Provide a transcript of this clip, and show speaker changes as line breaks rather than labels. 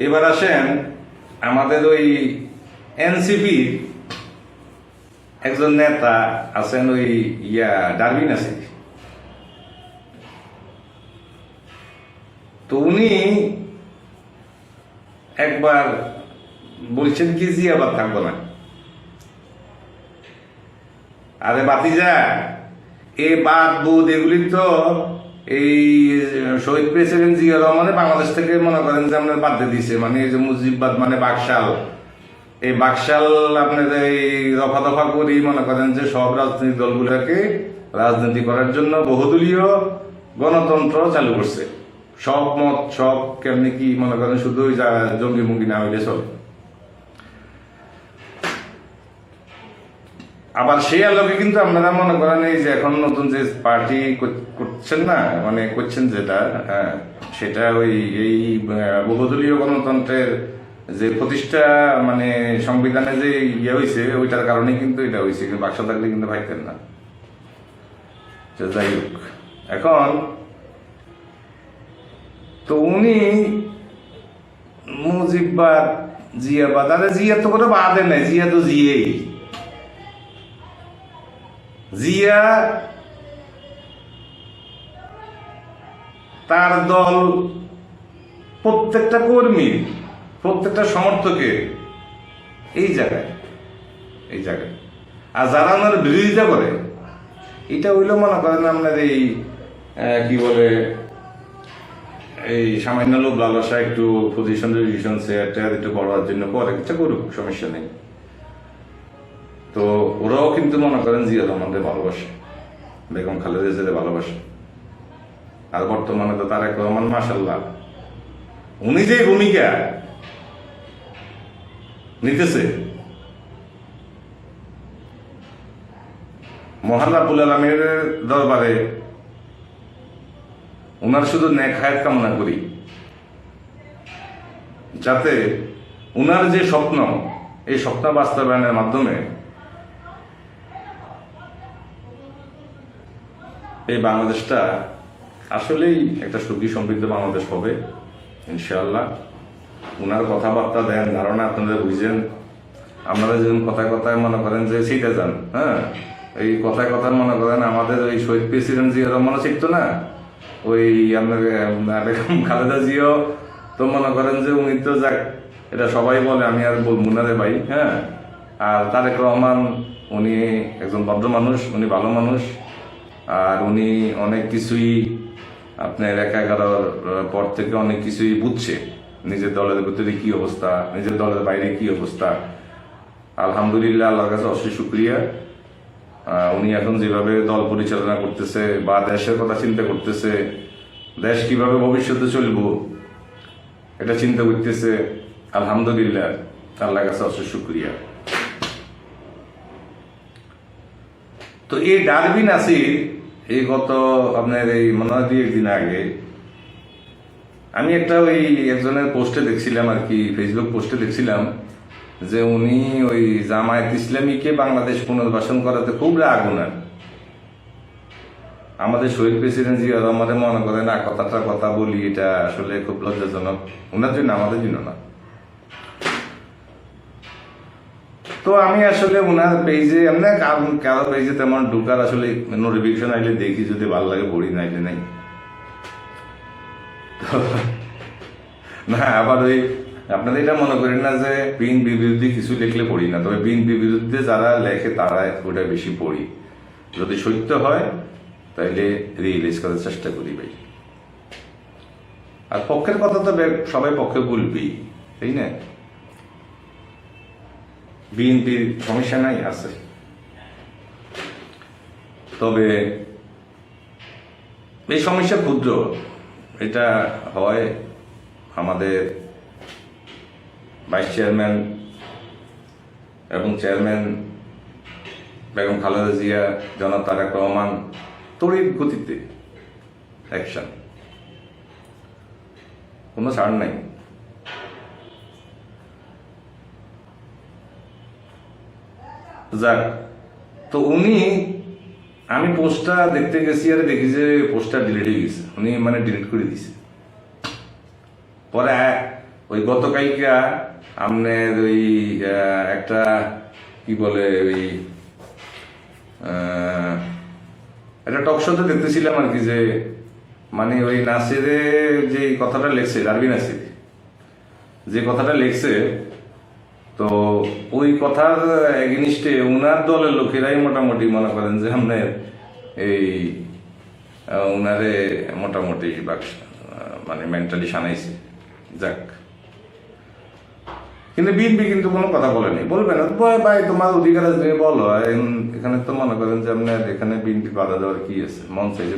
এবার আসেন আমাদের ওই এনসিপি একজন নেতা আছেন, ওই ডারবিন আছে। তো উনি একবার বলছেন কি জিয়াবাদ থাকবো না। আরে বাতিজা, এ বাদ বুদ এগুলি তো এই শহীদ প্রেসিডেন্ট জিয়া রহমানের বাংলাদেশ থেকে মনে করেন যে আপনার বাদ দিয়ে দিছে। মানে এই যে মুজিববাদ মানে বাকশাল, এই বাকশাল আপনার এই দফা দফা করি মনে করেন যে সব রাজনৈতিক দলগুলোকে রাজনীতি করার জন্য বহুদলীয় গণতন্ত্র চালু করছে। সব মত সব কেমনি কি মনে করেন শুধু ওই জঙ্গি মুঙ্গি না হইলে চলে। আবার সেই আলোকে কিন্তু আপনারা মনে করেন এই যে এখন নতুন যে পার্টি করছেন না, মানে করছেন যেটা, হ্যাঁ, সেটা ওই এই বহুদলীয় গণতন্ত্রের যে প্রতিষ্ঠা মানে সংবিধানে যে হয়েছে ওইটার কারণে কিন্তু এটা হয়েছে, কিন্তু বাক্স থাকলে কিন্তু ভাইতেন না। যাই হোক, এখন তো উনি মুজিববাদ জিয়াবাদ, আরে জিয়া তো কোনো বাদে নাই, জিয়া তো জিয়েই। জিয়া তার দল প্রত্যেকটা কর্মী প্রত্যেকটা সমর্থকের এই জায়গায় আর যারা ওনার বিরোধিতা করে এটা হইলো মনে করেন আপনার এই কি বলে এই সামান্য লোক লালসা, একটু পজিশন শেয়ার একটু বড়ার জন্য করে কিছু করুক, সমস্যা নেই। তো ওরাও কিন্তু মনে করেন জিয়া রহমানকে ভালোবাসে, বেগম খালেদা জিয়াকে ভালোবাসে। আর বর্তমানে তো তারেক রহমান মাশাআল্লাহ উনি যে ভূমিকা নিতেছে, মহান রাব্বুল আলামিনের দরবারে উনার শুধু নেক হায়াত কামনা করি, যাতে উনার যে স্বপ্ন এই স্বপ্ন বাস্তবায়নের মাধ্যমে এই বাংলাদেশটা আসলেই একটা সুখী সমৃদ্ধ বাংলাদেশ হবে ইনশাআল্লাহ। উনার কথাবার্তা দেন, ধারণা আপনারা বুঝেন। আপনারা যেমন কথায় কথায় মনে করেন যে শিখে যান, হ্যাঁ, এই কথায় কথায় মনে করেন আমাদের ওই শহীদ প্রেসিডেন্ট জিয়া রহমান শিখতো না, ওই আপনার বেগম খালেদা জিয়াও তো মনে করেন যে উনি তো যাক, এটা সবাই বলে, আমি আর বলবো না রে ভাই, হ্যাঁ। আর তারেক রহমান উনি একজন ভদ্র মানুষ, উনি ভালো মানুষ, আর উনি অনেক কিছুই আপনার ১-১১ পর থেকে অনেক কিছুই বুঝছে, নিজের দলের ভিতরে কি অবস্থা, নিজের দলের বাইরে কি অবস্থা। আলহামদুলিল্লাহ, আল্লাহর কাছে অশেষ শুকরিয়া। উনি এখন যেভাবে দল পরিচালনা করতেছে বা দেশের কথা চিন্তা করতেছে, দেশ কিভাবে ভবিষ্যতে চলবো এটা চিন্তা করতেছে, আলহামদুলিল্লাহ, আল্লাহর কাছে অশেষ শুকরিয়া। তো এই ডারবিন নাসির এই গত আপনার এই মনে হয় ২-১ দিন আগে আমি একটা ওই একজনের পোস্টে দেখছিলাম আর কি, ফেসবুক পোস্টে দেখছিলাম যে উনি ওই জামায়াত ইসলামীকে বাংলাদেশ পুনর্বাসন করাতে খুব রাগ উনার। আমাদের শহীদ প্রেসিডেন্ট জিয়া রহমানের মনে করেন না কথাটা কথা বলি, এটা আসলে খুব লজ্জাজনক ওনার জন্য, আমাদের জন্য না। তো আমি আসলে ওনার পেজে এমনি কারো পেজে তেমন ঢুকার আসলে নোটিফিকেশন আইলে দেখি, যদি ভালো লাগে পড়ি, নাইলে নাই। না আবার ওই আপনাদের এটা মনে করেন না যে বিএনপির বিরুদ্ধে কিছু লিখলে পড়ি না, তবে বিএনপির বিরুদ্ধে যারা লেখে তারা ওটা বেশি পড়ি। যদি সত্য হয় তাইলে রিয়েলাইজ করার চেষ্টা করি ভাই। আর পক্ষের কথা তো সবাই পক্ষে বলবি, তাই না? বিএনপির সমস্যা নাই, আছে, তবে এই সমস্যা ক্ষুদ্র। এটা হয় আমাদের ভাইস চেয়ারম্যান এবং চেয়ারম্যান বেগম খালেদা জিয়া, জনাব তারেক রহমান তড়িৎ গতিতে অ্যাকশন, কোনো ছাড় নাই। যাক, তো উনি, আমি পোস্টটা দেখতে গেছি আর দেখি যে পোস্টটা ডিলিট হয়ে গেছে, উনি মানে ডিলিট করে দিছে। পরে ওই গতকালকা আপনার ওই একটা কি বলে ওই একটা টক শোতে দেখতেছিলাম আর কি, যে মানে ওই নাসিরে যে কথাটা লেখছে, ডারবি নাসির যে কথাটা লেখছে, তো ওই কথার এগেনিস্টে উনার দলের লোকেরাই মোটামুটি মনে করেন যে আপনার এই উনারে মোটামুটি মানে মেন্টালি সানাইছে। যাক, কিন্তু বিএনপি কিন্তু কোনো কথা বলেনি, বলবে না ভাই, তোমার অধিকার আছে তুমি বলো। এখানে তো মনে করেন যে আপনার এখানে বিএনপি বাধা দেওয়ার কি আছে, মন চাইছে